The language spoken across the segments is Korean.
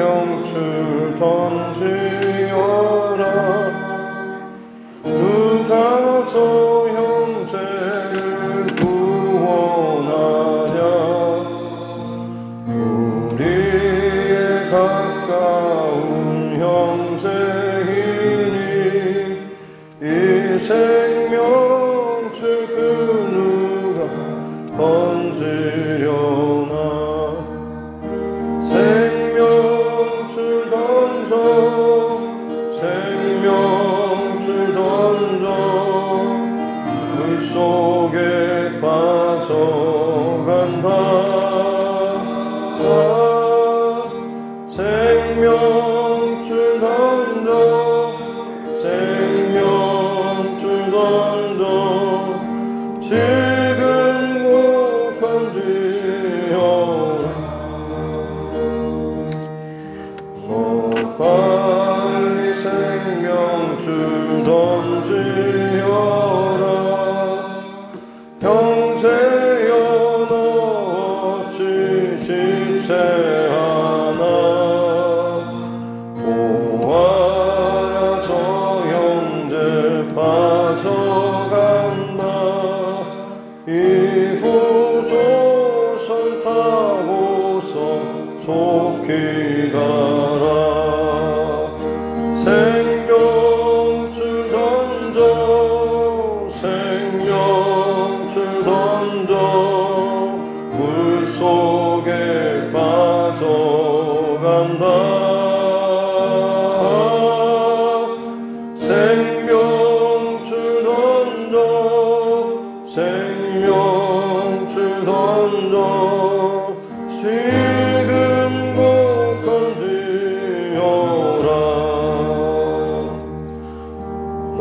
생명줄 던지어라. 누가 저 형제를 구원하랴. 우리의 가까운 형제이니 이 생명줄 그 누가 던지려나. 생명줄 던져 생명줄 던져 물속에 빠져간다. 생명줄 던져 생명줄 던져 지금 꼭 건지어라. 너 빨리 생명줄 던지어라. 형제여 너 어찌 지체하나. 보아라 저 형제 빠져간다. 이구조선 타고서 좋게 가라. 생명줄 던져 생명줄 던져 물속에 빠져간다. 생명줄 던져 생명줄 던져 지금 꼭 건지어라. 너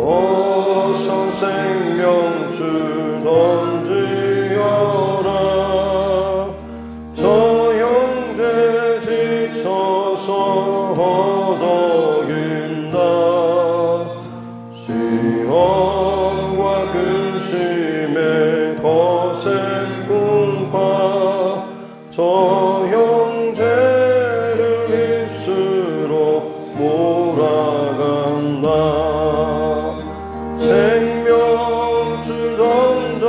어서 생명줄 던지어라. 저 형제 지쳐서 허덕인다. 시험과 근심에 거센 궁파 저 형제를 입술로 몰아간다. 생명줄 던져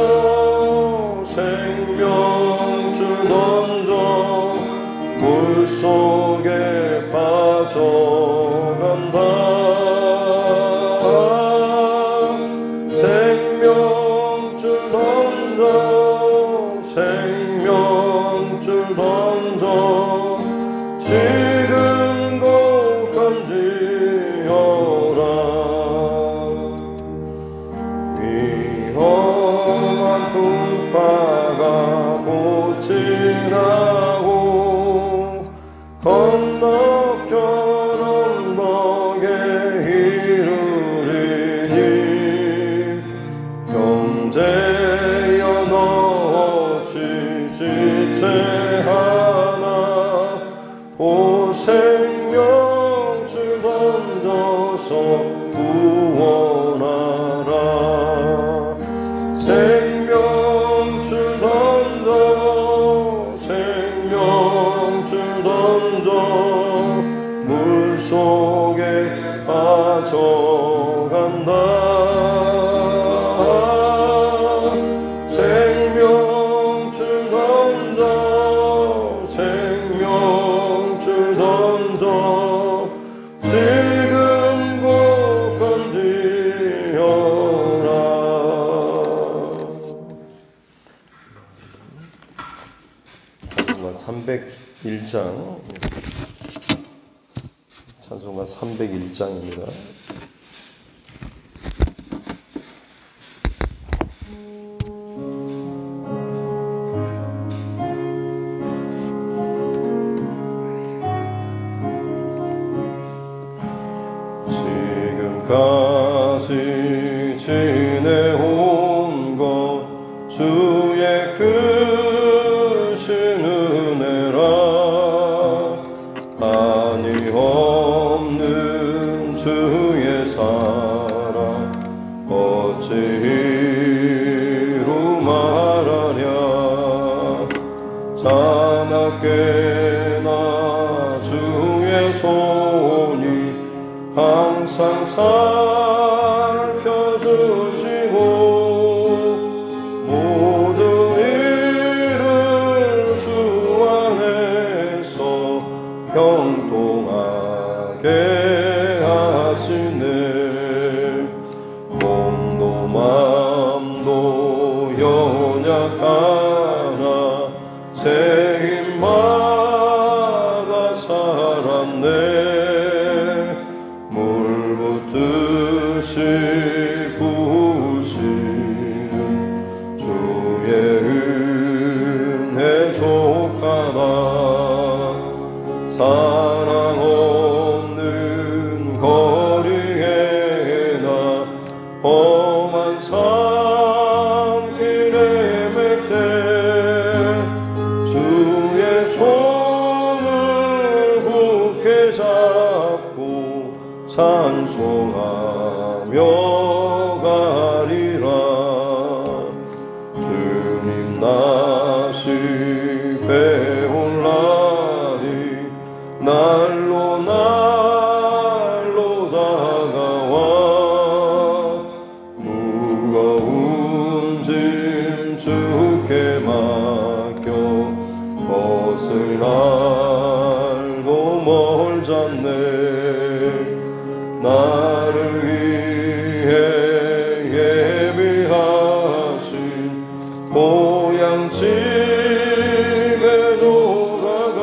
생명줄 던져 물속에 빠져간다. 생명줄 던져 생명줄 던져 지금 꼭 건지어라. 위험한 풍파가 곧 지나고 건너편 언덕에 이르리니 형제여 너 어찌 지체하나. 오 생명줄 던져서 구원하라. 생명줄 던져 생명줄 던져 물속에 빠져간다. 생명줄 던져 생명줄 던져 지금 꼭 건지어라. 찬송가 301장입니다. 지금까지 지내온 것 주의 크신 은혜라. 한이 없는 주의 사랑 어찌 이루 말하랴. 자나깨나 주 항상 살펴주시고 모든 일을 주 안에서 형통하게 하시네. 몸도 맘도 연약하나 새 힘마다 살았네. 물 붓듯이 부으시는 주의 은혜 족하다. 사랑 없는 거리에 나 험한 산길에 맬 때 주의 손을 굳게 잡고 찬송하며 가리라. 주님 다시 배올라니 날로 날로 다가와 무거운 짐 주께 맡겨 벗을 날도 멀잖네. 나를 위해 예비하신 고향집에 돌아가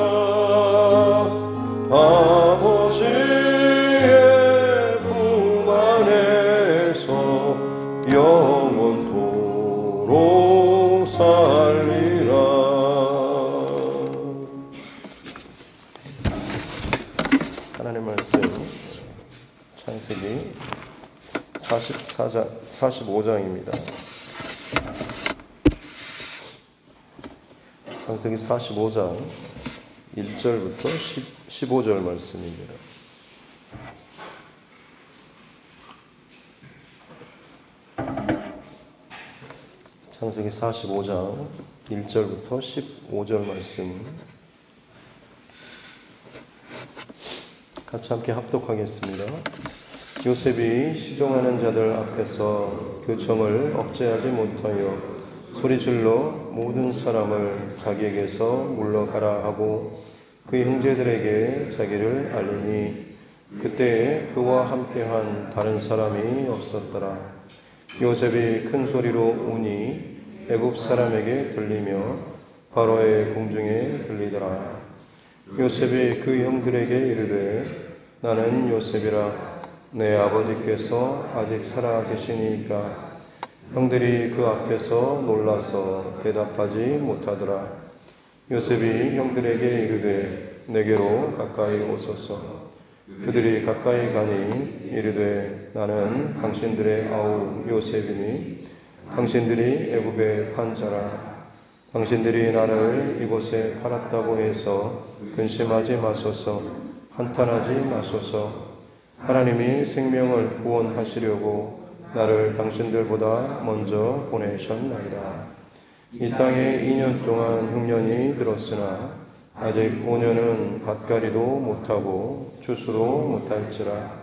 아버지의 품 안에서 영원토록 살리라. 하나님 말씀 창세기 45장입니다. 창세기 45장 1절부터 15절 말씀입니다. 창세기 45장 1절부터 15절 말씀 같이 함께 합독하겠습니다. 요셉이 시종하는 자들 앞에서 그 정을 억제하지 못하여 소리질러 모든 사람을 자기에게서 물러가라 하고 그 형제들에게 자기를 알리니 그때에 그와 함께한 다른 사람이 없었더라. 요셉이 큰 소리로 우니 애굽 사람에게 들리며 바로의 궁중에 들리더라. 요셉이 그 형들에게 이르되 나는 요셉이라. 내 아버지께서 아직 살아 계시니까. 형들이 그 앞에서 놀라서 대답하지 못하더라. 요셉이 형들에게 이르되 내게로 가까이 오소서. 그들이 가까이 가니 이르되 나는 당신들의 아우 요셉이니 당신들이 애굽에 판 자라. 당신들이 나를 이곳에 팔았다고 해서 근심하지 마소서. 한탄하지 마소서. 하나님이 생명을 구원하시려고 나를 당신들보다 먼저 보내셨나이다. 이 땅에 2년 동안 흉년이 들었으나 아직 5년은 밭갈이도 못하고 추수도 못할지라.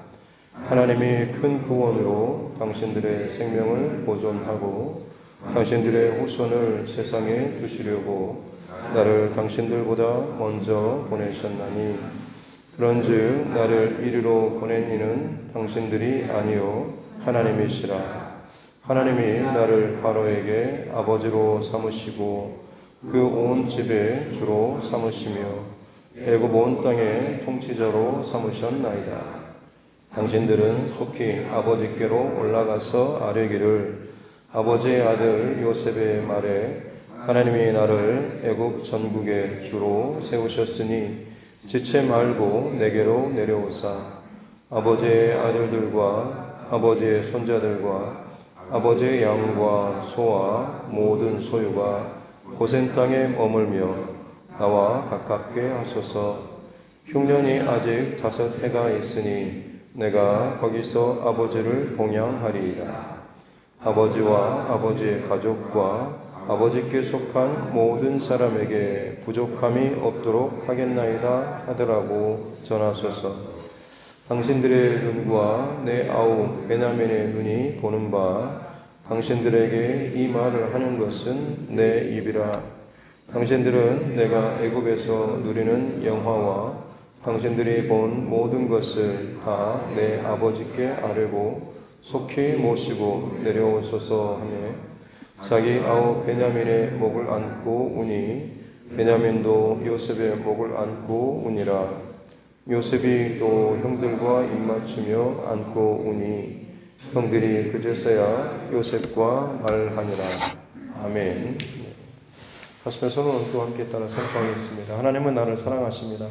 하나님이 큰 구원으로 당신들의 생명을 보존하고 당신들의 후손을 세상에 두시려고 나를 당신들보다 먼저 보내셨나니 그런즉 나를 이리로 보낸 이는 당신들이 아니요 하나님이시라. 하나님이 나를 바로에게 아버지로 삼으시고 그 온 집의 주로 삼으시며 애굽 온 땅의 통치자로 삼으셨나이다. 당신들은 속히 아버지께로 올라가서 아뢰기를 아버지의 아들 요셉의 말에 하나님이 나를 애굽 전국의 주로 세우셨으니 지체 말고 내게로 내려오사 아버지의 아들들과 아버지의 손자들과 아버지의 양과 소와 모든 소유가 고센 땅에 머물며 나와 가깝게 하소서. 흉년이 아직 5 해가 있으니 내가 거기서 아버지를 봉양하리이다. 아버지와 아버지의 가족과 아버지께 속한 모든 사람에게 부족함이 없도록 하겠나이다 하더라고 전하소서. 당신들의 눈과 내 아우 베냐민의 눈이 보는 바 당신들에게 이 말을 하는 것은 내 입이라. 당신들은 내가 애굽에서 누리는 영화와 당신들이 본 모든 것을 다 내 아버지께 아뢰고 속히 모시고 내려오소서 하며 자기 아우 베냐민의 목을 안고 우니 베냐민도 요셉의 목을 안고 우니라. 요셉이 또 형들과 입맞추며 안고 우니 형들이 그제서야 요셉과 말하니라. 아멘. 가슴에 손을 얹고 함께 따라 선포하겠습니다. 하나님은 나를 사랑하십니다.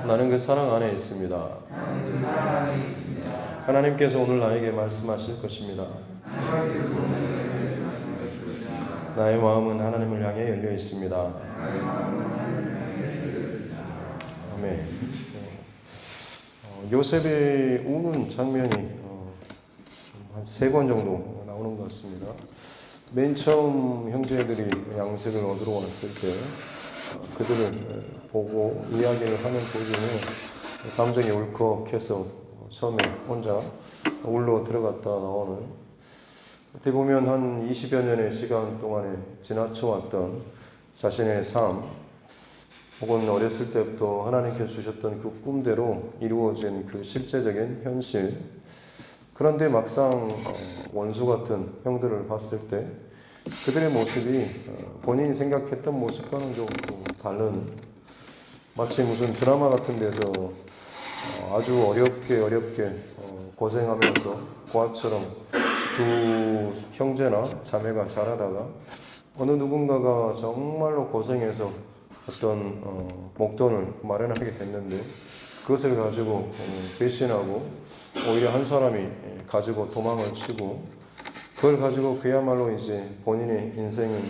나는 그 사랑 안에 있습니다. 하나님께서 오늘 나에게 말씀하실 것입니다. 나의 마음은 하나님을 향해 열려 있습니다. 아멘. 요셉이 우는 장면이 한 3번 정도 나오는 것 같습니다. 맨 처음 형제들이 양식을 얻으러 왔을 때 그들을 보고 이야기를 하는 도중에 감정이 울컥해서 처음에 혼자 울러 들어갔다 나오는, 어떻게 보면 한 20여 년의 시간 동안에 지나쳐왔던 자신의 삶, 혹은 어렸을 때부터 하나님께서 주셨던 그 꿈대로 이루어진 그 실제적인 현실, 그런데 막상 원수 같은 형들을 봤을 때 그들의 모습이 본인이 생각했던 모습과는 좀 다른, 마치 무슨 드라마 같은 데서 아주 어렵게 고생하면서 고아처럼 두 형제나 자매가 자라다가 어느 누군가가 정말로 고생해서 어떤 목돈을 마련하게 됐는데 그것을 가지고 배신하고 오히려 한 사람이 가지고 도망을 치고, 그걸 가지고 그야말로 이제 본인의 인생은,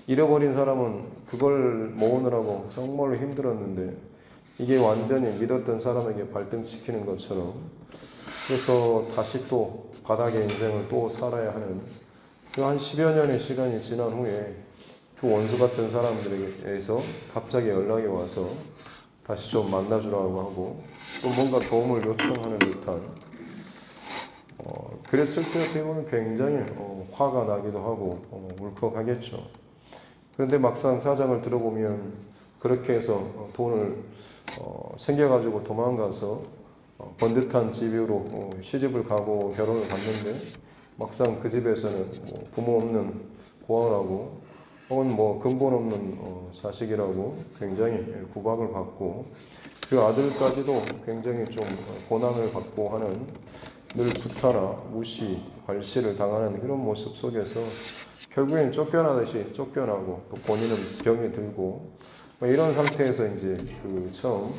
잃어버린 사람은 그걸 모으느라고 정말로 힘들었는데 이게 완전히 믿었던 사람에게 발등시키는 것처럼, 그래서 다시 또 바닥의 인생을 또 살아야 하는 그 한 10여 년의 시간이 지난 후에 그 원수 같은 사람들에게서 갑자기 연락이 와서 다시 좀 만나주라고 하고 또 뭔가 도움을 요청하는 듯한, 그랬을 때 어떻게 보면 굉장히 화가 나기도 하고 울컥하겠죠. 그런데 막상 사정을 들어보면 그렇게 해서 돈을 챙겨가지고 도망가서 번듯한 집으로 시집을 가고 결혼을 갔는데 막상 그 집에서는 부모 없는 고아라고 혹은 근본 없는 자식이라고 굉장히 구박을 받고 그 아들까지도 굉장히 좀 고난을 받고 하는, 늘 구타나 무시, 발시를 당하는 그런 모습 속에서 결국엔 쫓겨나듯이 쫓겨나고 또 본인은 병이 들고 이런 상태에서 이제 그 처음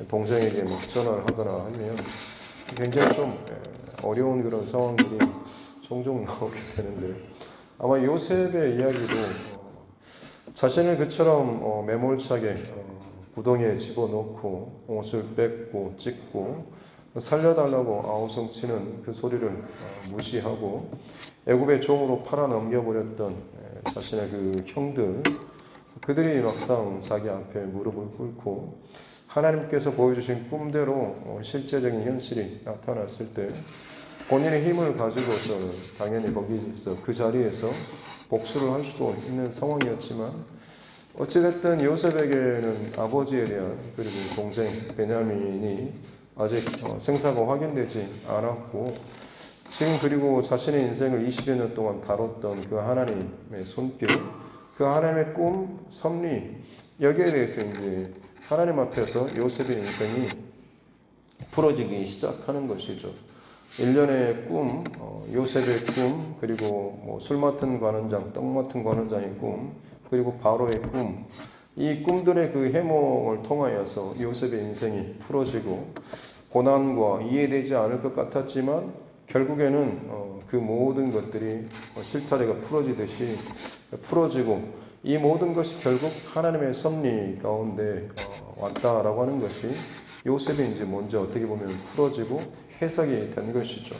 동생에게 막 전화를 하거나 하면 굉장히 좀 어려운 그런 상황들이 종종 나오게 되는데, 아마 요셉의 이야기도 자신을 그처럼 매몰차게 구덩이에 집어넣고 옷을 뺏고 찢고 살려달라고 아우성치는 그 소리를 무시하고 애굽의 종으로 팔아 넘겨버렸던 자신의 그 형들, 그들이 막상 자기 앞에 무릎을 꿇고 하나님께서 보여주신 꿈대로 실제적인 현실이 나타났을 때 본인의 힘을 가지고서는 당연히 거기서 그 자리에서 복수를 할 수도 있는 상황이었지만, 어찌됐든 요셉에게는 아버지에 대한, 그리고 동생 베냐민이 아직 생사가 확인되지 않았고, 지금 그리고 자신의 인생을 20여 년 동안 다뤘던 그 하나님의 손길, 그 하나님의 꿈, 섭리, 여기에 대해서 이제 하나님 앞에서 요셉의 인생이 풀어지기 시작하는 것이죠. 일련의 꿈, 요셉의 꿈, 그리고 술 맡은 관원장, 떡 맡은 관원장의 꿈, 그리고 바로의 꿈, 이 꿈들의 그 해몽을 통하여서 요셉의 인생이 풀어지고 고난과 이해되지 않을 것 같았지만 결국에는 그 모든 것들이 실타래가 풀어지듯이 풀어지고, 이 모든 것이 결국 하나님의 섭리 가운데 왔다라고 하는 것이 요셉이 이제 먼저 어떻게 보면 풀어지고 해석이 된 것이죠.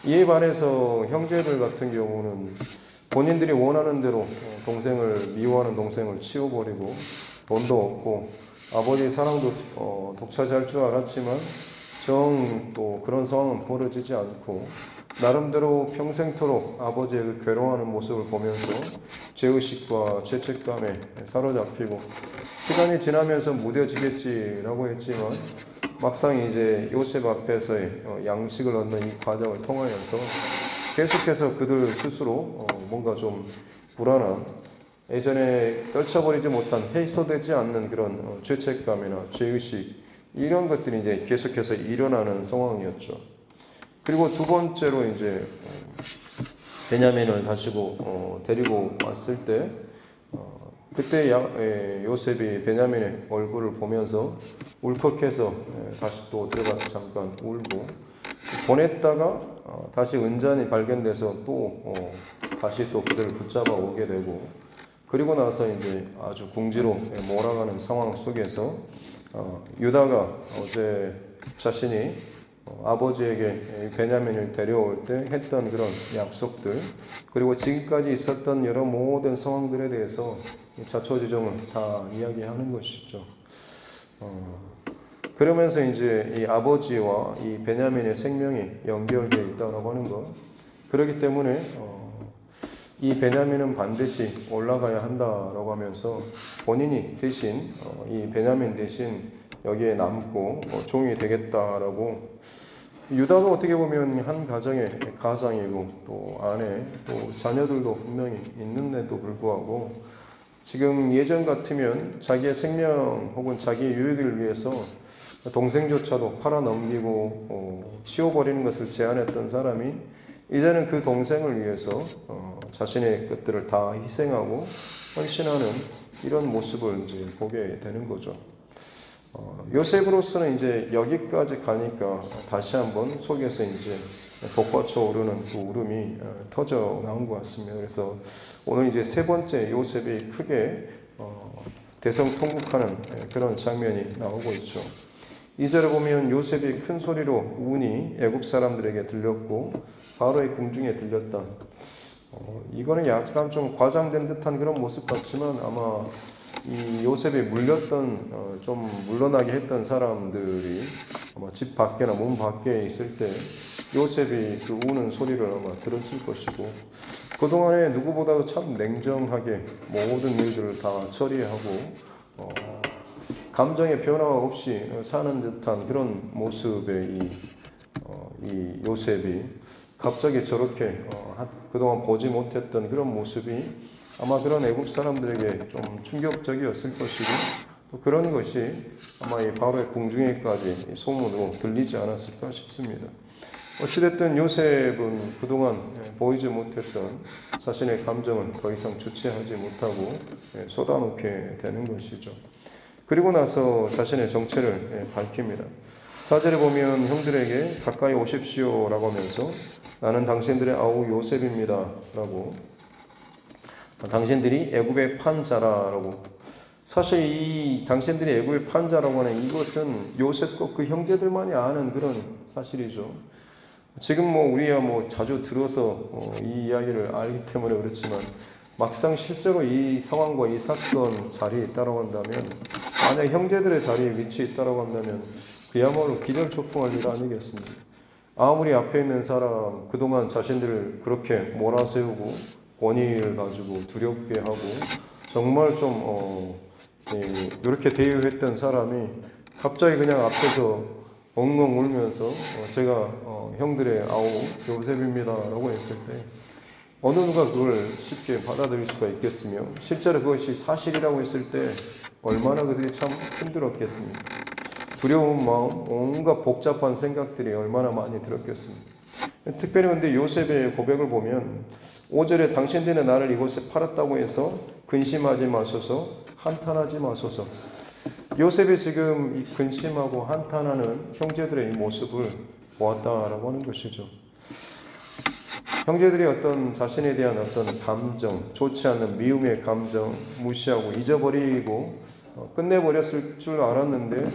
이에 반해서 형제들 같은 경우는 본인들이 원하는 대로 동생을, 미워하는 동생을 치워버리고 돈도 없고 아버지 사랑도 독차지할 줄 알았지만 또 그런 상황은 벌어지지 않고 나름대로 평생토록 아버지의 그 괴로워하는 모습을 보면서 죄의식과 죄책감에 사로잡히고 시간이 지나면서 무뎌지겠지라고 했지만 막상 이제 요셉 앞에서의 양식을 얻는 이 과정을 통하여서 계속해서 그들 스스로 뭔가 좀 불안한 예전에 떨쳐버리지 못한 해소되지 않는 그런 죄책감이나 죄의식 이런 것들이 이제 계속해서 일어나는 상황이었죠. 그리고 두 번째로 이제 베냐민을 다시고 데리고 왔을 때 그때 요셉이 베냐민의 얼굴을 보면서 울컥해서 다시 또 들어가서 잠깐 울고 보냈다가 다시 은잔이 발견돼서 또 다시 또 그들을 붙잡아 오게 되고 그리고 나서 이제 아주 궁지로 몰아가는 상황 속에서 유다가 어제 자신이 아버지에게 베냐민을 데려올 때 했던 그런 약속들 그리고 지금까지 있었던 여러 모든 상황들에 대해서 자초지종을 다 이야기하는 것이죠. 그러면서 이제 이 아버지와 이 베냐민의 생명이 연결되어 있다고 하는 것 그렇기 때문에 이 베냐민은 반드시 올라가야 한다라고 하면서 본인이 대신 이 베냐민 대신 여기에 남고 종이 되겠다라고 유다가 어떻게 보면 한 가정의 가장이고 또 아내 또 자녀들도 분명히 있는데도 불구하고 지금 예전 같으면 자기의 생명 혹은 자기의 유익을 위해서 동생조차도 팔아넘기고 치워버리는 것을 제안했던 사람이 이제는 그 동생을 위해서 자신의 것들을 다 희생하고 헌신하는 이런 모습을 이제 보게 되는 거죠. 요셉으로서는 이제 여기까지 가니까 다시 한번 속에서 이제 돋궈쳐 오르는 그 울음이 터져 나온 것 같습니다. 그래서 오늘 이제 세 번째 요셉이 크게 대성통곡하는 그런 장면이 나오고 있죠. 2절에 보면 요셉이 큰 소리로 우니 애굽 사람들에게 들렸고 바로의 궁중에 들렸다. 이거는 약간 좀 과장된 듯한 그런 모습 같지만 아마 이 요셉이 물렸던 좀 물러나게 했던 사람들이 아마 집 밖이나 문 밖에 있을 때 요셉이 그 우는 소리를 아마 들었을 것이고 그동안에 누구보다도 참 냉정하게 모든 일들을 다 처리하고 감정의 변화가 없이 사는 듯한 그런 모습의 이 요셉이 갑자기 저렇게 그동안 보지 못했던 그런 모습이 아마 그런 애굽 사람들에게 좀 충격적이었을 것이고 또 그런 것이 아마 이 바로의 궁중에까지 소문으로 들리지 않았을까 싶습니다. 어찌됐든 요셉은 그동안 보이지 못했던 자신의 감정을 더 이상 주체하지 못하고 쏟아놓게 되는 것이죠. 그리고 나서 자신의 정체를 밝힙니다. 4절에 보면 형들에게 가까이 오십시오라고 하면서 나는 당신들의 아우 요셉입니다 라고 당신들이 애굽의 판자라고 사실 이 당신들이 애굽의 판자라고 하는 이것은 요셉과 그 형제들만이 아는 그런 사실이죠. 지금 우리야 자주 들어서 이 이야기를 알기 때문에 그렇지만 막상 실제로 이 상황과 이 사건 자리에 있다고 한다면 만약 형제들의 자리에 위치해 있다고 한다면 그야말로 기절초풍할 일 아니겠습니까? 아무리 앞에 있는 사람 그동안 자신들을 그렇게 몰아세우고 권위를 가지고 두렵게 하고 정말 좀 이렇게 대우했던 사람이 갑자기 그냥 앞에서 엉엉 울면서 제가 형들의 아우 요셉입니다 라고 했을 때 어느 누가 그걸 쉽게 받아들일 수가 있겠으며 실제로 그것이 사실이라고 했을 때 얼마나 그들이 참 힘들었겠습니까? 두려운 마음, 온갖 복잡한 생각들이 얼마나 많이 들었겠습니까? 특별히 근데 요셉의 고백을 보면 5절에 당신들은 나를 이곳에 팔았다고 해서 근심하지 마소서 한탄하지 마소서. 요셉이 지금 이 근심하고 한탄하는 형제들의 이 모습을 보았다라고 하는 것이죠. 형제들이 어떤 자신에 대한 어떤 감정, 좋지 않은 미움의 감정 무시하고 잊어버리고 끝내버렸을 줄 알았는데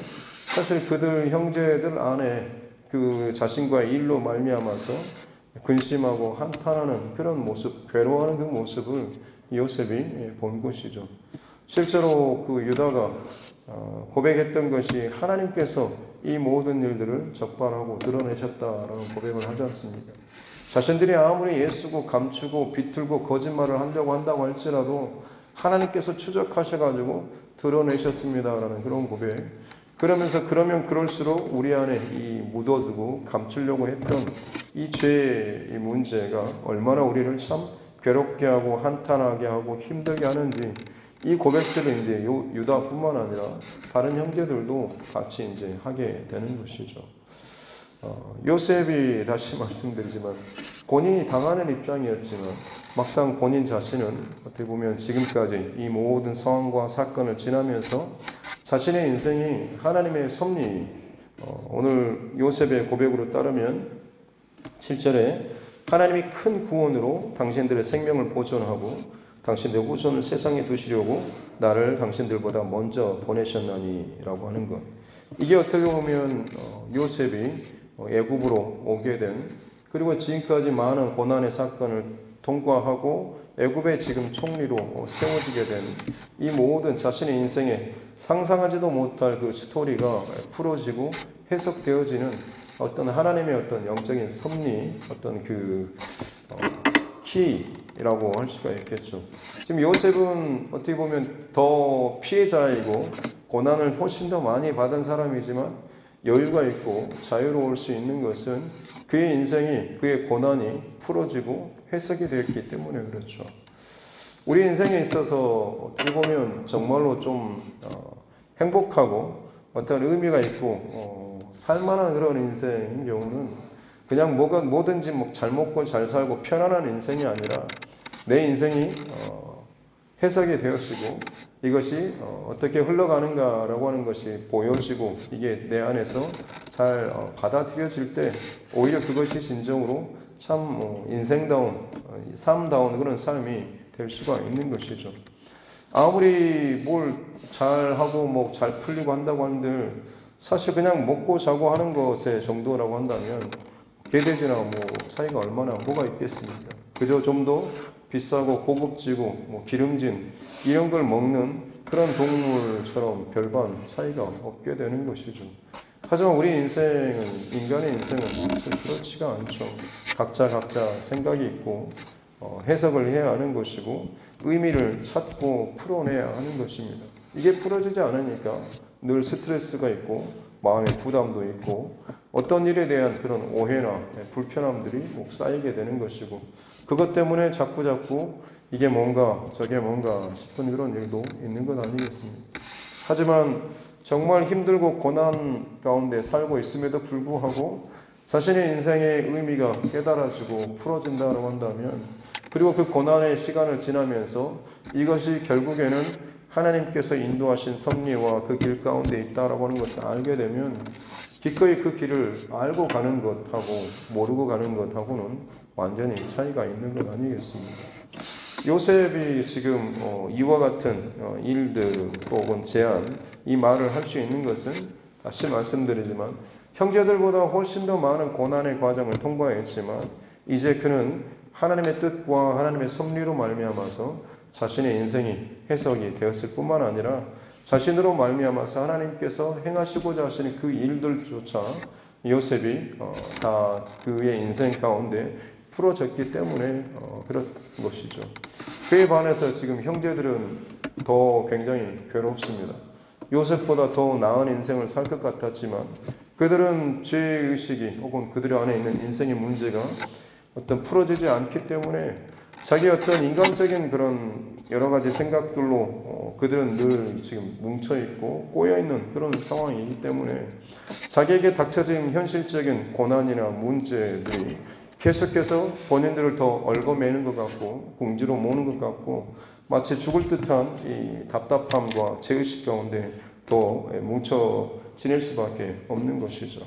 사실 그들 형제들 안에 그 자신과의 일로 말미암아서 근심하고 한탄하는 그런 모습, 괴로워하는 그 모습을 요셉이 본 것이죠. 실제로 그 유다가 고백했던 것이 하나님께서 이 모든 일들을 적발하고 드러내셨다라는 고백을 하지 않습니까? 자신들이 아무리 애쓰고 감추고 비틀고 거짓말을 하려고 한다고 할지라도 하나님께서 추적하셔가지고 드러내셨습니다라는 그런 고백. 그러면서 그러면 그럴수록 우리 안에 이 묻어두고 감추려고 했던 이 죄의 문제가 얼마나 우리를 참 괴롭게 하고 한탄하게 하고 힘들게 하는지, 이 고백들을 이제 유다뿐만 아니라 다른 형제들도 같이 이제 하게 되는 것이죠. 요셉이 다시 말씀드리지만 본인이 당하는 입장이었지만 막상 본인 자신은 어떻게 보면 지금까지 이 모든 상황과 사건을 지나면서 자신의 인생이 하나님의 섭리, 오늘 요셉의 고백으로 따르면 7절에 하나님이 큰 구원으로 당신들의 생명을 보존하고 당신들의 후손을 세상에 두시려고 나를 당신들보다 먼저 보내셨나니 라고 하는 것. 이게 어떻게 보면 요셉이 애굽으로 오게 된, 그리고 지금까지 많은 고난의 사건을 통과하고 애굽의 지금 총리로 세워지게 된 이 모든 자신의 인생에 상상하지도 못할 그 스토리가 풀어지고 해석되어지는 어떤 하나님의 어떤 영적인 섭리, 어떤 그 키라고 할 수가 있겠죠. 지금 요셉은 어떻게 보면 더 피해자이고 고난을 훨씬 더 많이 받은 사람이지만 여유가 있고 자유로울 수 있는 것은 그의 인생이, 그의 고난이 풀어지고 해석이 되었기 때문에 그렇죠. 우리 인생에 있어서 어떻게 보면 정말로 좀 행복하고 어떤 의미가 있고 살만한 그런 인생인 경우는 그냥 뭐든지 잘 먹고 잘 살고 편안한 인생이 아니라 내 인생이 해석이 되어지고 이것이 어떻게 흘러가는가라고 하는 것이 보여지고 이게 내 안에서 잘 받아들여질 때 오히려 그것이 진정으로 참 인생다운, 삶다운 그런 삶이 될 수가 있는 것이죠. 아무리 뭘 잘하고 잘 풀리고 한다고 한들 사실 그냥 먹고 자고 하는 것의 정도라고 한다면 개돼지나 차이가 얼마나 뭐가 있겠습니까? 그저 좀 더 비싸고 고급지고 기름진 이런 걸 먹는 그런 동물처럼 별반 차이가 없게 되는 것이죠. 하지만 우리 인생은, 인간의 인생은 그렇지가 않죠. 각자 생각이 있고 해석을 해야 하는 것이고 의미를 찾고 풀어내야 하는 것입니다. 이게 풀어지지 않으니까 늘 스트레스가 있고 마음의 부담도 있고 어떤 일에 대한 그런 오해나 불편함들이 쌓이게 되는 것이고 그것 때문에 자꾸 이게 뭔가 저게 뭔가 싶은 그런 일도 있는 것 아니겠습니까? 하지만 정말 힘들고 고난 가운데 살고 있음에도 불구하고 자신의 인생의 의미가 깨달아지고 풀어진다고 한다면, 그리고 그 고난의 시간을 지나면서 이것이 결국에는 하나님께서 인도하신 섭리와 그 길 가운데 있다라고 하는 것을 알게 되면 기꺼이 그 길을 알고 가는 것하고 모르고 가는 것하고는 완전히 차이가 있는 것 아니겠습니까? 요셉이 지금 이와 같은 일들 혹은 제안, 이 말을 할 수 있는 것은 다시 말씀드리지만 형제들보다 훨씬 더 많은 고난의 과정을 통과했지만 이제 그는 하나님의 뜻과 하나님의 섭리로 말미암아서 자신의 인생이 해석이 되었을 뿐만 아니라 자신으로 말미암아서 하나님께서 행하시고자 하시는 그 일들조차 요셉이 다 그의 인생 가운데 풀어졌기 때문에 그런 것이죠. 그에 반해서 지금 형제들은 더 굉장히 괴롭습니다. 요셉보다 더 나은 인생을 살 것 같았지만 그들은 죄의식이 혹은 그들 안에 있는 인생의 문제가 어떤 풀어지지 않기 때문에 자기 어떤 인간적인 그런 여러 가지 생각들로 그들은 늘 지금 뭉쳐있고 꼬여있는 그런 상황이기 때문에 자기에게 닥쳐진 현실적인 고난이나 문제들이 계속해서 본인들을 더 얽어매는 것 같고 궁지로 모는 것 같고 마치 죽을 듯한 이 답답함과 죄의식 가운데 더 뭉쳐 지낼 수밖에 없는 것이죠.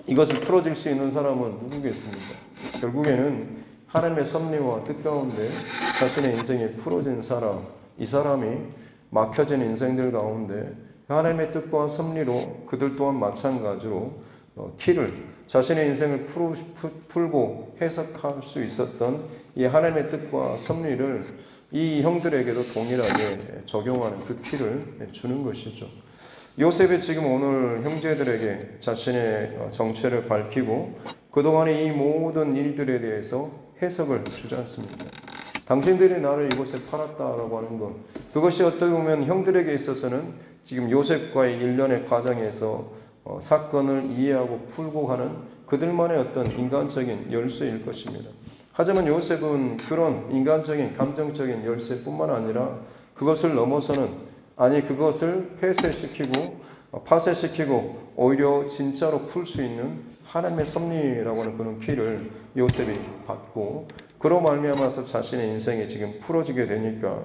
이것을 풀어질 수 있는 사람은 누구겠습니까? 결국에는 하나님의 섭리와 뜻 가운데 자신의 인생이 풀어진 사람, 이 사람이 막혀진 인생들 가운데 하나님의 뜻과 섭리로 그들 또한 마찬가지로 키를 자신의 인생을 풀고 해석할 수 있었던 이 하나님의 뜻과 섭리를 이 형들에게도 동일하게 적용하는 그 피를 주는 것이죠. 요셉이 지금 오늘 형제들에게 자신의 정체를 밝히고 그동안의 이 모든 일들에 대해서 해석을 주지 않습니다. 당신들이 나를 이곳에 팔았다라고 하는 것, 그것이 어떻게 보면 형들에게 있어서는 지금 요셉과의 일련의 과정에서 사건을 이해하고 풀고 가는 그들만의 어떤 인간적인 열쇠일 것입니다. 하지만 요셉은 그런 인간적인 감정적인 열쇠뿐만 아니라 그것을 넘어서는, 아니 그것을 폐쇄시키고 파쇄시키고 오히려 진짜로 풀 수 있는 하나님의 섭리라고 하는 그런 피를 요셉이 받고, 그로 말미암아서 자신의 인생이 지금 풀어지게 되니까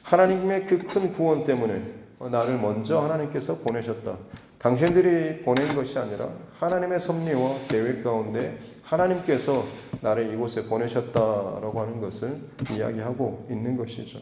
하나님의 그 큰 구원 때문에 나를 먼저 하나님께서 보내셨다. 당신들이 보낸 것이 아니라 하나님의 섭리와 계획 가운데 하나님께서 나를 이곳에 보내셨다라고 하는 것을 이야기하고 있는 것이죠.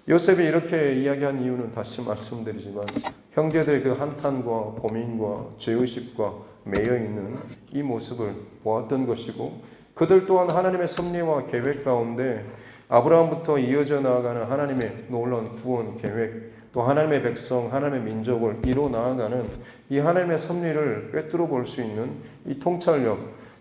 요셉이 이렇게 이야기한 이유는 다시 말씀드리지만 형제들의 그 한탄과 고민과 죄의식과 매여있는 이 모습을 보았던 것이고, 그들 또한 하나님의 섭리와 계획 가운데 아브라함부터 이어져 나아가는 하나님의 놀라운 구원 계획, 또 하나님의 백성, 하나님의 민족을 이뤄 나아가는 이 하나님의 섭리를 꿰뚫어 볼 수 있는 이 통찰력,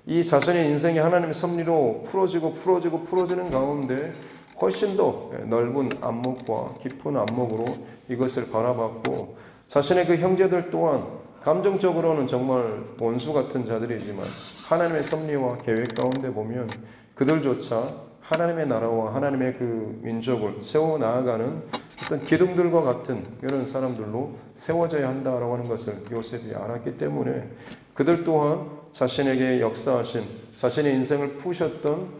이 자신의 인생이 하나님의 섭리로 풀어지는 가운데 훨씬 더 넓은 안목과 깊은 안목으로 이것을 바라봤고, 자신의 그 형제들 또한 감정적으로는 정말 원수 같은 자들이지만 하나님의 섭리와 계획 가운데 보면 그들조차 하나님의 나라와 하나님의 그 민족을 세워 나아가는 어떤 기둥들과 같은 이런 사람들로 세워져야 한다라고 하는 것을 요셉이 알았기 때문에 그들 또한 자신에게 역사하신, 자신의 인생을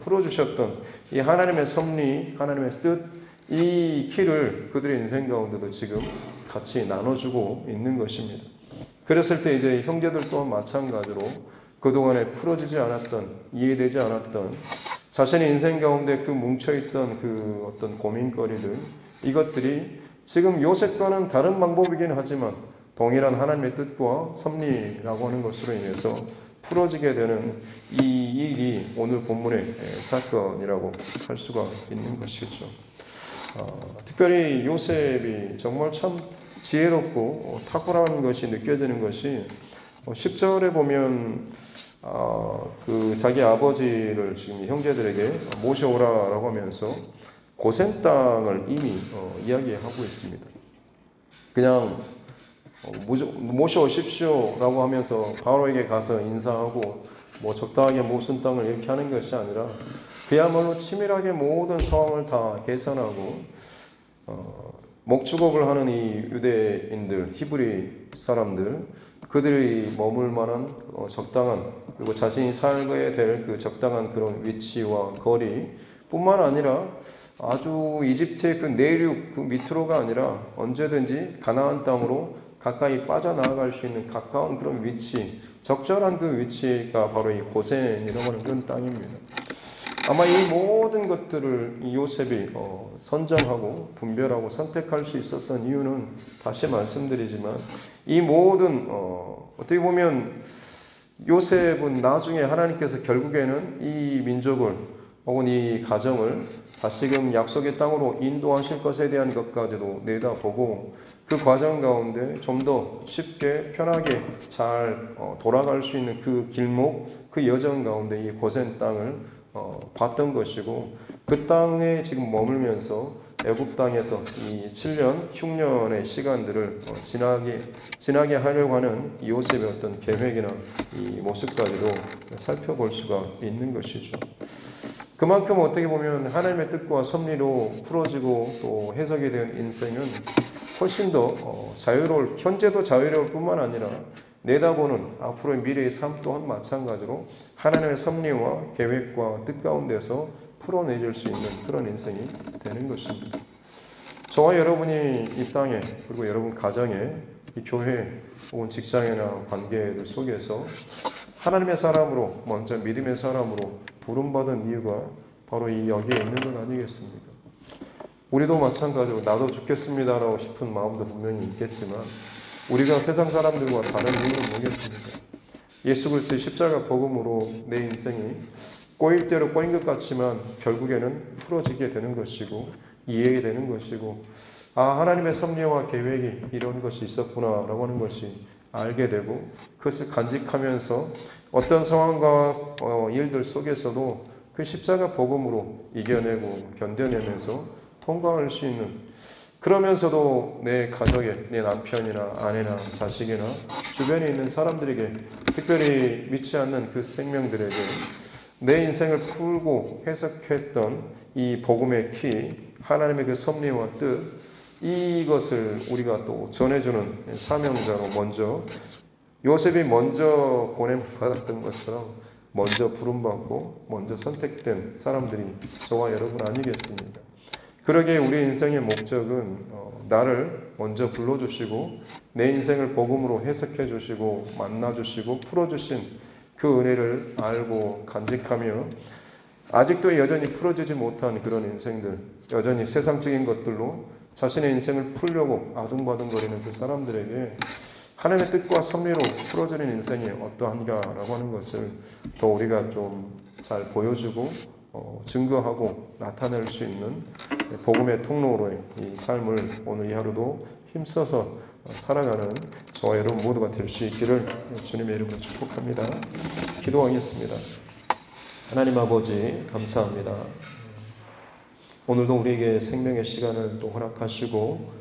풀어주셨던 이 하나님의 섭리, 하나님의 뜻, 이 키를 그들의 인생 가운데도 지금 같이 나눠주고 있는 것입니다. 그랬을 때 이제 형제들 또한 마찬가지로 그동안에 풀어지지 않았던, 이해되지 않았던 자신의 인생 가운데 그 뭉쳐있던 그 어떤 고민거리들, 이것들이 지금 요셉과는 다른 방법이긴 하지만 동일한 하나님의 뜻과 섭리라고 하는 것으로 인해서 풀어지게 되는 이 일이 오늘 본문의 사건이라고 할 수가 있는 것이죠. 특별히 요셉이 정말 참 지혜롭고 탁월한 것이 느껴지는 것이 10절에 보면 그 자기 아버지를 지금 형제들에게 모셔오라라고 하면서 고센 땅을 이미 이야기하고 있습니다. 그냥 모셔오십시오라고 하면서 바로에게 가서 인사하고 뭐 적당하게 모순 땅을 이렇게 하는 것이 아니라 그야말로 치밀하게 모든 상황을 다 계산하고 목축업을 하는 이 유대인들, 히브리 사람들, 그들이 머물 만한 적당한, 그리고 자신이 살게 될 그 적당한 그런 위치와 거리 뿐만 아니라 아주 이집트의 그 내륙 그 밑으로가 아니라 언제든지 가나안 땅으로 가까이 빠져나갈 수 있는 가까운 그런 위치, 적절한 그 위치가 바로 이 고센이라고 하는 그런 땅입니다. 아마 이 모든 것들을 이 요셉이 선정하고 분별하고 선택할 수 있었던 이유는 다시 말씀드리지만 이 모든 어떻게 보면 요셉은 나중에 하나님께서 결국에는 이 민족을 혹은 이 가정을 다시금 약속의 땅으로 인도하실 것에 대한 것까지도 내다보고 그 과정 가운데 좀 더 쉽게 편하게 잘 돌아갈 수 있는 그 길목, 그 여정 가운데 이 고센 땅을 봤던 것이고, 그 땅에 지금 머물면서 애굽 땅에서 이 7년 흉년의 시간들을 지나게 하려고 하는 이 요셉의 어떤 계획이나 이 모습까지도 살펴볼 수가 있는 것이죠. 그만큼 어떻게 보면 하나님의 뜻과 섭리로 풀어지고 또 해석이 된 인생은 훨씬 더 현재도 자유로울 뿐만 아니라 내다보는 앞으로의 미래의 삶 또한 마찬가지로 하나님의 섭리와 계획과 뜻 가운데서 풀어내줄 수 있는 그런 인생이 되는 것입니다. 저와 여러분이 이 땅에, 그리고 여러분 가정에, 이 교회 혹은 직장이나 관계들 속에서 하나님의 사람으로, 먼저 믿음의 사람으로 부름받은 이유가 바로 이 여기에 있는 것 아니겠습니까? 우리도 마찬가지로 나도 죽겠습니다라고 싶은 마음도 분명히 있겠지만 우리가 세상 사람들과 다른 이유는 뭐겠습니까? 예수 그리스도의 십자가 복음으로 내 인생이 꼬일 대로 꼬인 것 같지만 결국에는 풀어지게 되는 것이고, 이해하게 되는 것이고, 하나님의 섭리와 계획이 이런 것이 있었구나라고 하는 것이 알게 되고, 그것을 간직하면서 어떤 상황과 일들 속에서도 그 십자가 복음으로 이겨내고 견뎌내면서 통과할 수 있는, 그러면서도 내 가족에, 내 남편이나 아내나 자식이나 주변에 있는 사람들에게, 특별히 믿지 않는 그 생명들에게 내 인생을 풀고 해석했던 이 복음의 키, 하나님의 그 섭리와 뜻, 이것을 우리가 또 전해주는 사명자로 먼저, 요셉이 먼저 보냄 받았던 것처럼 먼저 부름받고 먼저 선택된 사람들이 저와 여러분 아니겠습니까? 그러기에 우리 인생의 목적은 나를 먼저 불러주시고 내 인생을 복음으로 해석해 주시고 만나 주시고 풀어주신 그 은혜를 알고 간직하며, 아직도 여전히 풀어지지 못한 그런 인생들, 여전히 세상적인 것들로 자신의 인생을 풀려고 아둥바둥거리는 그 사람들에게 하나님의 뜻과 섭리로 풀어지는 인생이 어떠한가라고 하는 것을 더 우리가 좀 잘 보여주고 증거하고 나타낼 수 있는 복음의 통로로의 이 삶을 오늘 이 하루도 힘써서 살아가는 저와 여러분 모두가 될 수 있기를 주님의 이름으로 축복합니다. 기도하겠습니다. 하나님 아버지 감사합니다. 오늘도 우리에게 생명의 시간을 또 허락하시고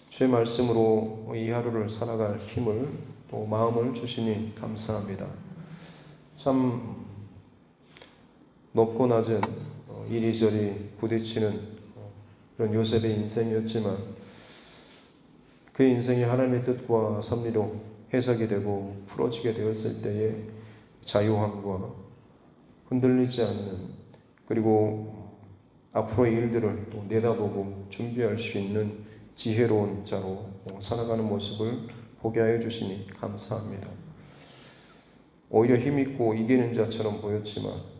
주의 말씀으로 이 하루를 살아갈 힘을 또 마음을 주시니 감사합니다. 참 높고 낮은 이리저리 부딪히는 그런 요셉의 인생이었지만 그 인생이 하나님의 뜻과 섭리로 해석이 되고 풀어지게 되었을 때에 자유함과 흔들리지 않는, 그리고 앞으로의 일들을 또 내다보고 준비할 수 있는 지혜로운 자로 살아가는 모습을 보게 하여 주시니 감사합니다. 오히려 힘있고 이기는 자처럼 보였지만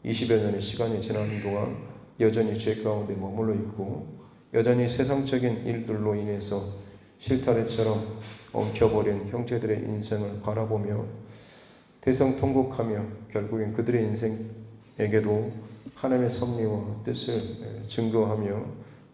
20여 년의 시간이 지나는 동안 여전히 죄 가운데 머물러 있고 여전히 세상적인 일들로 인해서 실타래처럼 엉켜버린 형제들의 인생을 바라보며 대성통곡하며 결국엔 그들의 인생에게도 하나님의 섭리와 뜻을 증거하며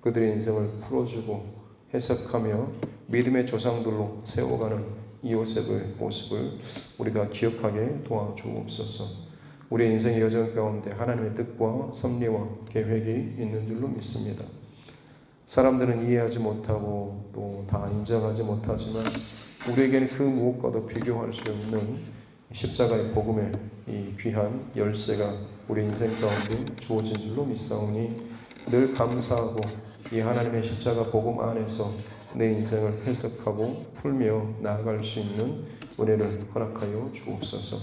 그들의 인생을 풀어주고 해석하며 믿음의 조상들로 세워가는 이 요셉의 모습을 우리가 기억하게 도와주옵소서. 우리 인생의 여정 가운데 하나님의 뜻과 섭리와 계획이 있는 줄로 믿습니다. 사람들은 이해하지 못하고 또 다 인정하지 못하지만 우리에게는 그 무엇과도 비교할 수 없는 십자가의 복음의 이 귀한 열쇠가 우리 인생 가운데 주어진 줄로 믿사오니 늘 감사하고 이 하나님의 십자가 복음 안에서 내 인생을 해석하고 풀며 나아갈 수 있는 은혜를 허락하여 주옵소서.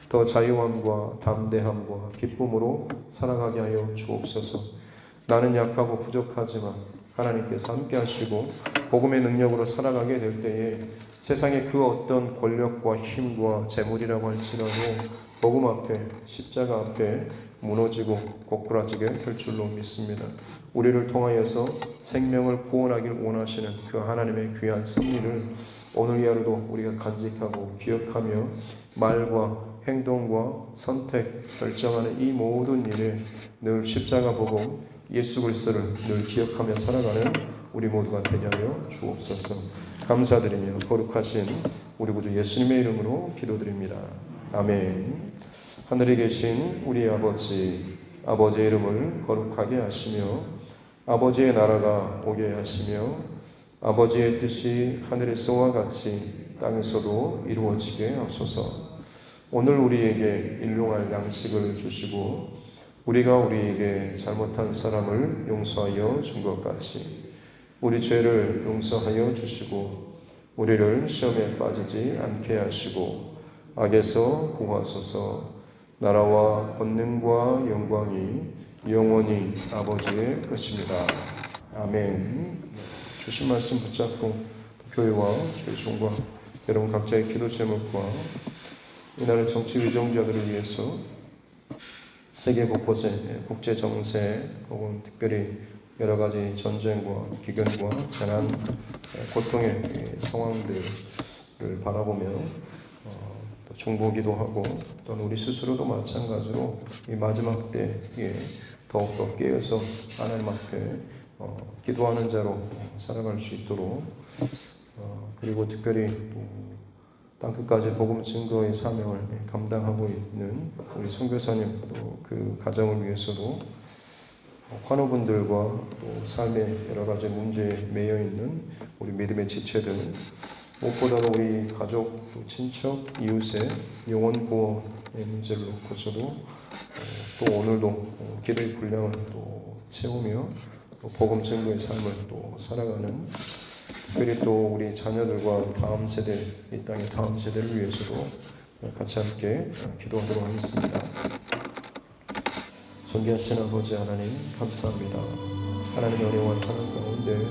더 자유함과 담대함과 기쁨으로 살아가게 하여 주옵소서. 나는 약하고 부족하지만 하나님께서 함께 하시고 복음의 능력으로 살아가게 될 때에 세상의 그 어떤 권력과 힘과 재물이라고 할지라도 복음 앞에, 십자가 앞에 무너지고 고꾸라지게 될 줄로 믿습니다. 우리를 통하여서 생명을 구원하길 원하시는 그 하나님의 귀한 섭리를 오늘 이 하루도 우리가 간직하고 기억하며 말과 행동과 선택, 결정하는 이 모든 일에 늘 십자가 복음, 예수 그리스도를 늘 기억하며 살아가는 우리 모두가 되게 하여 주옵소서. 감사드리며 거룩하신 우리 구주 예수님의 이름으로 기도드립니다. 아멘. 하늘에 계신 우리 아버지, 아버지의 이름을 거룩하게 하시며 아버지의 나라가 오게 하시며 아버지의 뜻이 하늘에서와 같이 땅에서도 이루어지게 하소서. 오늘 우리에게 일용할 양식을 주시고 우리가 우리에게 잘못한 사람을 용서하여 준 것 같이 우리 죄를 용서하여 주시고 우리를 시험에 빠지지 않게 하시고 악에서 구하소서. 나라와 권능과 영광이 영원히 아버지의 것입니다. 아멘. 주신 말씀 붙잡고 교회와 주의 종과 여러분 각자의 기도 제목과 이날의 정치 위정자들을 위해서 세계 곳곳에 국제 정세 혹은 특별히 여러 가지 전쟁과 기근과 재난, 고통의 상황들을 바라보며 또 중보기도 하고 또는 우리 스스로도 마찬가지로 이 마지막 때에 더욱더 깨어서 하나님 앞에 기도하는 자로 살아갈 수 있도록 그리고 특별히 땅끝까지 복음 증거의 사명을 감당하고 있는 우리 선교사님 또 그 가정을 위해서도 환우분들과 또 삶의 여러 가지 문제에 매여 있는 우리 믿음의 지체들 무엇보다도 우리 가족, 또 친척, 이웃의 영혼 구원의 문제를 놓고서도 또 오늘도 기도의 분량을 또 채우며 또 복음 증거의 삶을 또 살아가는 특별히 또 우리 자녀들과 다음 세대, 이 땅의 다음 세대를 위해서도 같이 함께 기도하도록 하겠습니다. 존귀하신 아버지 하나님 감사합니다. 하나님의 은혜와 사랑 가운데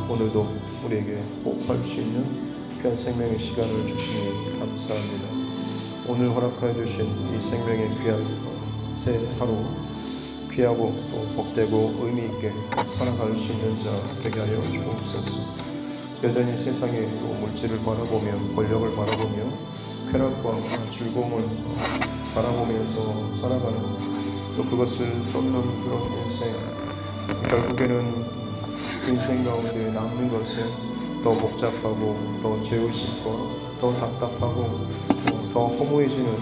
오늘도 우리에게 호흡할 수 있는 귀한 생명의 시간을 주시니 감사합니다. 오늘 허락하여 주신 이 생명의 귀한 새 하루 귀하고 또 복되고 의미 있게 살아갈 수 있는 자 되게 하여 주옵소서. 여전히 세상의 또 물질을 바라보며 권력을 바라보며 쾌락과 즐거움을 바라보면서 살아가는 또 그것을 쫓는 그런 인생, 결국에는 그 인생 가운데 남는 것은 더 복잡하고 더 죄의식과 더 답답하고 더 허무해지는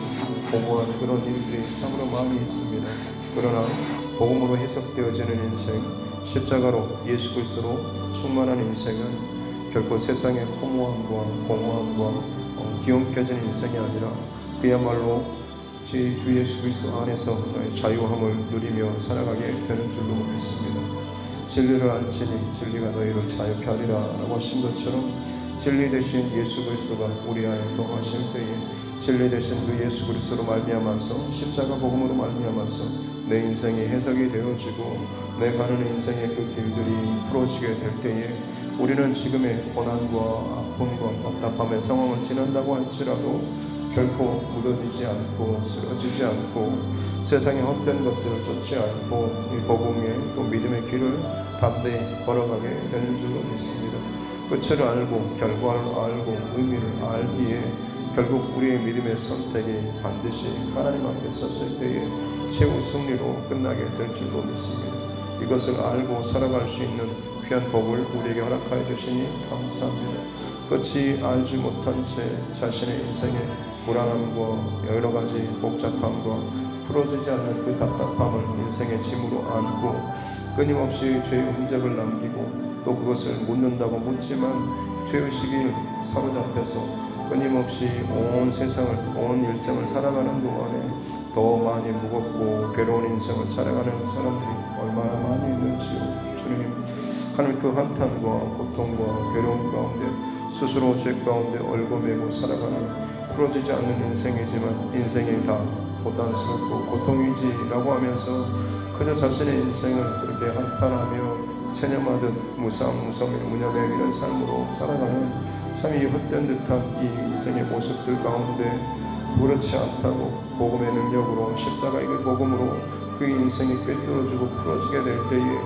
공허한 그런 일들이 참으로 많이 있습니다. 그러나 복음으로 해석되어지는 인생, 십자가로 예수 그리스도로 충만한 인생은 결코 세상의 허무함과 공허함과 뒤엉켜진 인생이 아니라 그야말로 제 주 예수 그리스도 안에서 자유함을 누리며 살아가게 되는 줄로 믿습니다. 진리를 알지니 진리가 너희를 자유케 하리라 라고 하신 것처럼 진리 대신 예수 그리스도가 우리 안에 거하실 때에 진리 대신 그 예수 그리스도로 말미암아서 십자가 복음으로 말미암아서 내 인생이 해석이 되어지고 내 가는 인생의 그 길들이 풀어지게 될 때에 우리는 지금의 고난과 아픔과 답답함의 상황을 지난다고 할지라도 결코 묻어지지 않고 쓰러지지 않고 세상의 헛된 것들을 쫓지 않고 이 복음의 또 믿음의 길을 담대히 걸어가게 되는 줄로 믿습니다. 끝을 알고 결과를 알고 의미를 알기에 결국 우리의 믿음의 선택이 반드시 하나님 앞에 섰을 때에 최후 승리로 끝나게 될 줄로 믿습니다. 이것을 알고 살아갈 수 있는 귀한 복을 우리에게 허락하여 주시니 감사합니다. 끝이 알지 못한 채 자신의 인생의 불안함과 여러 가지 복잡함과 풀어지지 않는 그 답답함을 인생의 짐으로 안고 끊임없이 죄의 흔적을 남기고 또 그것을 묻는다고 묻지만 죄의식이 사로잡혀서 끊임없이 온 세상을, 온 일생을 살아가는 동안에 더 많이 무겁고 괴로운 인생을 살아가는 사람들이 얼마나 많이 있는지요. 주님, 하나님 그 한탄과 고통과 괴로움 가운데 스스로 죄 가운데 얽어매고 살아가는 풀어지지 않는 인생이지만 인생이 다 고단스럽고 고통이지라고 하면서 그저 자신의 인생을 그렇게 한탄하며 체념하듯 무상무성의 운영의 이런 삶으로 살아가는 참 이 헛된 듯한 이 인생의 모습들 가운데 그렇지 않다고 복음의 능력으로 십자가의 그 복음으로 그 인생이 꿰뚫어지고 풀어지게 될 때에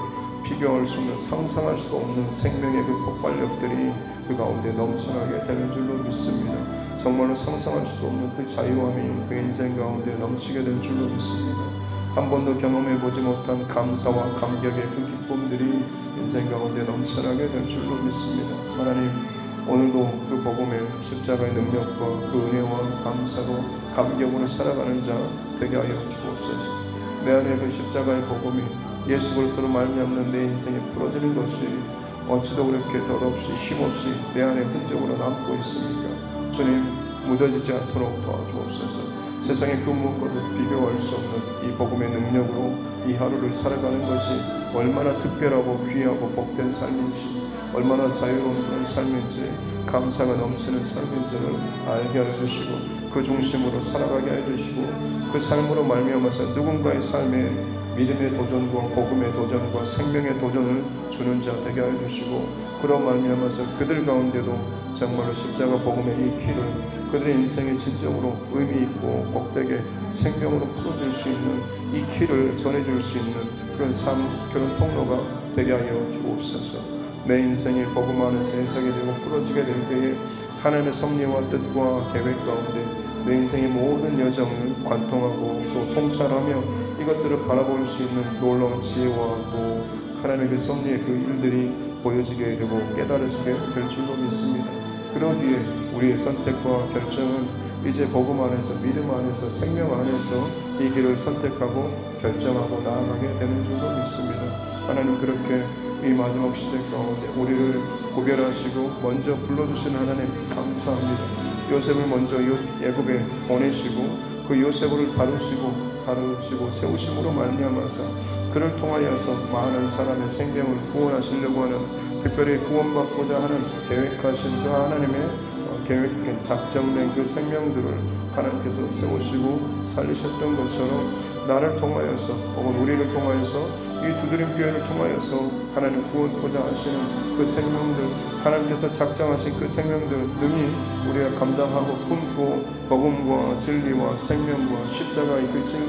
비교할 수 없는 상상할 수 없는 생명의 그 폭발력들이 그 가운데 넘쳐나게 되는 줄로 믿습니다. 정말로 상상할 수 없는 그 자유함이 그 인생 가운데 넘치게 될 줄로 믿습니다. 한 번도 경험해보지 못한 감사와 감격의 그 기쁨들이 인생 가운데 넘쳐나게 될 줄로 믿습니다. 하나님, 오늘도 그 복음의 십자가의 능력과 그 은혜와 감사로 감격으로 살아가는 자 되게 하여 주옵소서. 내 안에 그 십자가의 복음이 예수 그리스도로 말미암는 내 인생에 풀어지는 것이 어찌도 그렇게 덧없이 힘없이 내 안에 흔적으로 남고 있습니까? 주님, 묻어지지 않도록 도와주옵소서. 세상의 그 무엇과도 비교할 수 없는 이 복음의 능력으로 이 하루를 살아가는 것이 얼마나 특별하고 귀하고 복된 삶인지, 얼마나 자유로운 그런 삶인지, 감사가 넘치는 삶인지를 알게 하여 주시고 그 중심으로 살아가게 하여 주시고 그 삶으로 말미암아서 누군가의 삶에 믿음의 도전과 복음의 도전과 생명의 도전을 주는 자 되게 하여 주시고 그런 말미암아서 그들 가운데도 정말로 십자가 복음의 이 길을 그들의 인생에 진정으로 의미 있고 복되게 생명으로 풀어줄 수 있는 이 길을 전해줄 수 있는 그런 삶, 그런 통로가 되게 하여 주옵소서. 내 인생이 복음 안에서 해석이 되고 풀어지게 될 때에 하나님의 섭리와 뜻과 계획 가운데 내 인생의 모든 여정을 관통하고 또 통찰하며 이것들을 바라볼 수 있는 놀라운 지혜와 또 하나님의 섭리의 그 일들이 보여지게 되고 깨달아지게 될 줄로 믿습니다. 그러기에 우리의 선택과 결정은 이제 복음 안에서, 믿음 안에서, 생명 안에서 이 길을 선택하고 결정하고 나아가게 되는 줄로 믿습니다. 하나님, 그렇게 이 마지막 시대 가운데 우리를 구별하시고 먼저 불러주시는 하나님 감사합니다. 요셉을 먼저 애굽에 보내시고 그 요셉을 다루시고 세우심으로 말미암아서 그를 통하여서 많은 사람의 생명을 구원하시려고 하는, 특별히 구원받고자 하는 계획하신 그 하나님의 계획된 작정된 그 생명들을 하나님께서 세우시고 살리셨던 것처럼 나를 통하여서 혹은 우리를 통하여서 이 두드림 교회를 통하여서 하나님 구원하고자 하시는 그 생명들, 하나님께서 작정하신 그 생명들 능히 우리가 감당하고 품고 복음과 진리와 생명과 십자가의 그